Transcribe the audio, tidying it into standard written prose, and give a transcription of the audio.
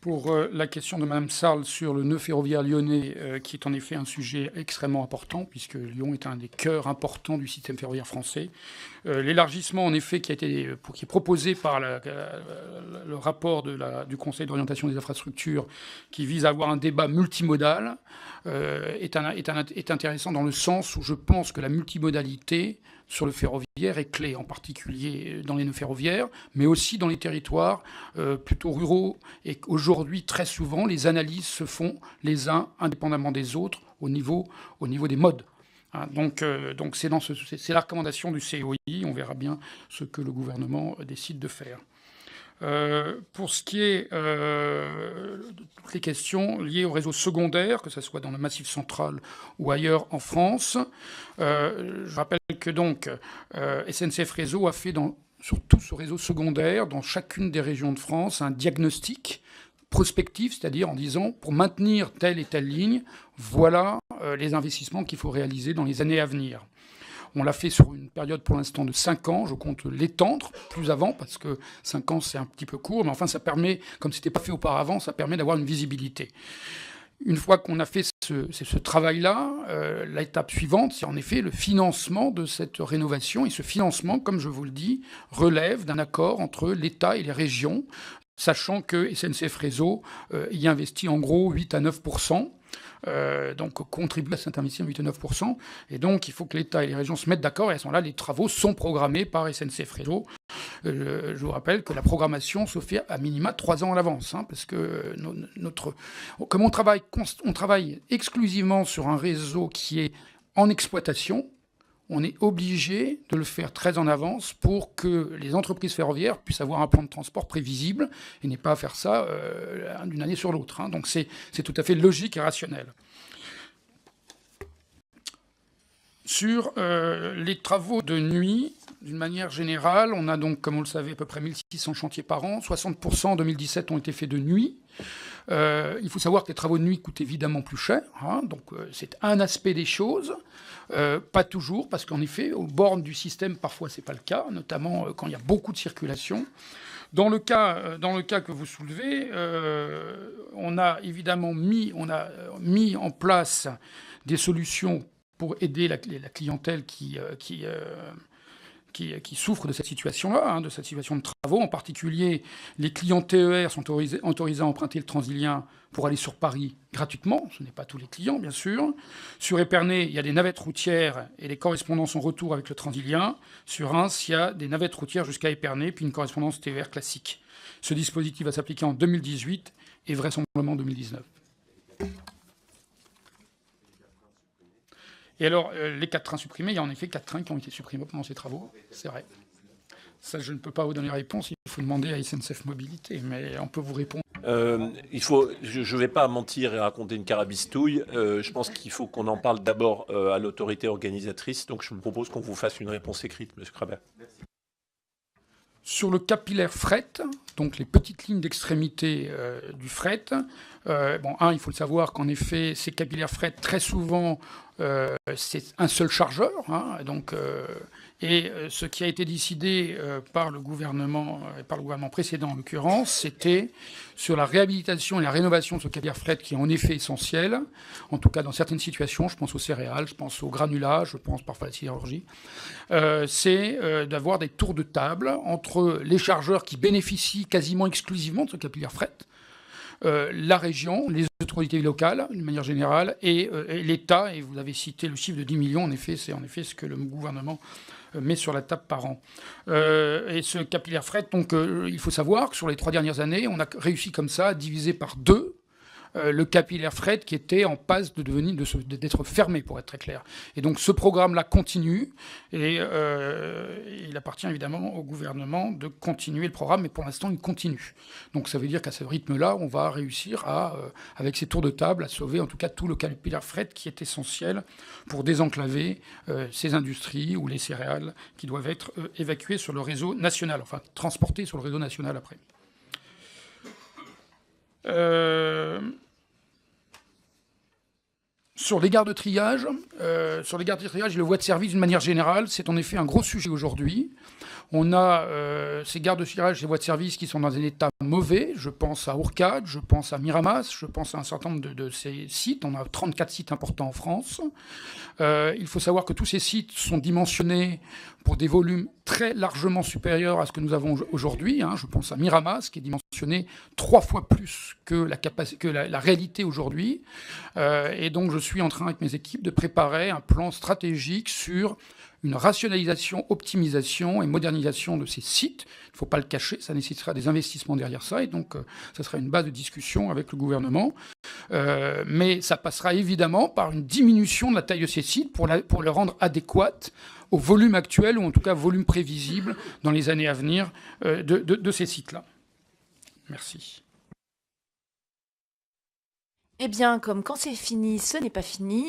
Pour la question de Mme Sarl sur le nœud ferroviaire lyonnais, qui est en effet un sujet extrêmement important, puisque Lyon est un des cœurs importants du système ferroviaire français. L'élargissement, en effet, qui est proposé par le rapport du Conseil d'orientation des infrastructures, qui vise à avoir un débat multimodal, est intéressant dans le sens où je pense que la multimodalité sur le ferroviaire est clé, en particulier dans les nœuds ferroviaires, mais aussi dans les territoires plutôt ruraux. Et aujourd'hui, très souvent, les analyses se font les uns indépendamment des autres au niveau des modes. Hein, donc c'est la recommandation du COI. On verra bien ce que le gouvernement décide de faire. Pour ce qui est de toutes les questions liées au réseau secondaire, que ce soit dans le Massif central ou ailleurs en France, je rappelle que donc SNCF Réseau a fait sur tout ce réseau secondaire, dans chacune des régions de France, un diagnostic prospectif, c'est-à-dire en disant, pour maintenir telle et telle ligne, voilà les investissements qu'il faut réaliser dans les années à venir. On l'a fait sur une période pour l'instant de 5 ans. Je compte l'étendre plus avant parce que 5 ans, c'est un petit peu court. Mais enfin, ça permet, comme ce n'était pas fait auparavant, ça permet d'avoir une visibilité. Une fois qu'on a fait ce travail-là, l'étape suivante, c'est en effet le financement de cette rénovation. Et ce financement, comme je vous le dis, relève d'un accord entre l'État et les régions, sachant que SNCF Réseau y investit en gros 8 à 9%. Donc contribue à cet investissement 8 à 9%. Et donc, il faut que l'État et les régions se mettent d'accord. Et à ce moment-là, les travaux sont programmés par SNCF Réseau. Je vous rappelle que la programmation se fait à minima 3 ans à l'avance. Hein, parce que comme on travaille exclusivement sur un réseau qui est en exploitation, on est obligé de le faire très en avance pour que les entreprises ferroviaires puissent avoir un plan de transport prévisible et n'aient pas à faire ça d'une année sur l'autre. Hein. Donc c'est tout à fait logique et rationnel. Sur les travaux de nuit, d'une manière générale, on a donc, comme vous le savez, à peu près 1600 chantiers par an. 60% en 2017 ont été faits de nuit. Il faut savoir que les travaux de nuit coûtent évidemment plus cher. Hein, donc c'est un aspect des choses. Pas toujours, parce qu'en effet, aux bornes du système, parfois, c'est pas le cas, notamment quand il y a beaucoup de circulation. Dans le cas que vous soulevez, on a évidemment mis en place des solutions pour aider la clientèle qui souffrent de cette situation-là, hein, de cette situation de travaux. En particulier, les clients TER sont autorisés à emprunter le Transilien pour aller sur Paris gratuitement. Ce n'est pas tous les clients, bien sûr. Sur Épernay, il y a des navettes routières et les correspondances en retour avec le Transilien. Sur Reims, il y a des navettes routières jusqu'à Épernay, puis une correspondance TER classique. Ce dispositif va s'appliquer en 2018 et vraisemblablement en 2019. Et alors, les 4 trains supprimés, il y a en effet 4 trains qui ont été supprimés pendant ces travaux, c'est vrai. Ça, je ne peux pas vous donner réponse, il faut demander à SNCF Mobilité, mais on peut vous répondre. Je ne vais pas mentir et raconter une carabistouille. Je pense qu'il faut qu'on en parle d'abord à l'autorité organisatrice, donc je me propose qu'on vous fasse une réponse écrite, M. Krabbe. Sur le capillaire fret, donc les petites lignes d'extrémité du fret, il faut le savoir qu'en effet, ces capillaires fret, très souvent, c'est un seul chargeur. Hein, et ce qui a été décidé par le gouvernement précédent, en l'occurrence, c'était sur la réhabilitation et la rénovation de ce capillaire fret qui est en effet essentiel, en tout cas dans certaines situations, je pense aux céréales, je pense au granulat, je pense parfois à la sidérurgie, c'est d'avoir des tours de table entre les chargeurs qui bénéficient quasiment exclusivement de ce capillaire fret, la région, les autorités locales, d'une manière générale, et l'État, et vous avez cité le chiffre de 10 millions, en effet, c'est en effet ce que le gouvernement met sur la table par an. Et ce capillaire fret, donc il faut savoir que sur les 3 dernières années, on a réussi comme ça à diviser par 2 le capillaire fret qui était en passe d'être fermé, pour être très clair. Et donc ce programme-là continue, et il appartient évidemment au gouvernement de continuer le programme, mais pour l'instant il continue. Donc ça veut dire qu'à ce rythme-là, on va réussir avec ces tours de table, à sauver en tout cas tout le capillaire fret qui est essentiel pour désenclaver ces industries ou les céréales qui doivent être évacuées sur le réseau national, enfin transportées sur le réseau national après. Sur les gares de triage, et le voie de service d'une manière générale, c'est en effet un gros sujet aujourd'hui. On a ces gares de cirage, ces voies de service qui sont dans un état mauvais. Je pense à Ourcade, je pense à Miramas, je pense à un certain nombre de ces sites. On a 34 sites importants en France. Il faut savoir que tous ces sites sont dimensionnés pour des volumes très largement supérieurs à ce que nous avons aujourd'hui. Je pense à Miramas, qui est dimensionné 3 fois plus que la réalité aujourd'hui. Et donc, je suis en train, avec mes équipes, de préparer un plan stratégique sur une rationalisation, optimisation et modernisation de ces sites. Il ne faut pas le cacher, ça nécessitera des investissements derrière ça, et donc ça sera une base de discussion avec le gouvernement. Mais ça passera évidemment par une diminution de la taille de ces sites pour le rendre adéquate au volume actuel, ou en tout cas volume prévisible dans les années à venir de ces sites-là. Merci. Eh bien, comme quand c'est fini, ce n'est pas fini.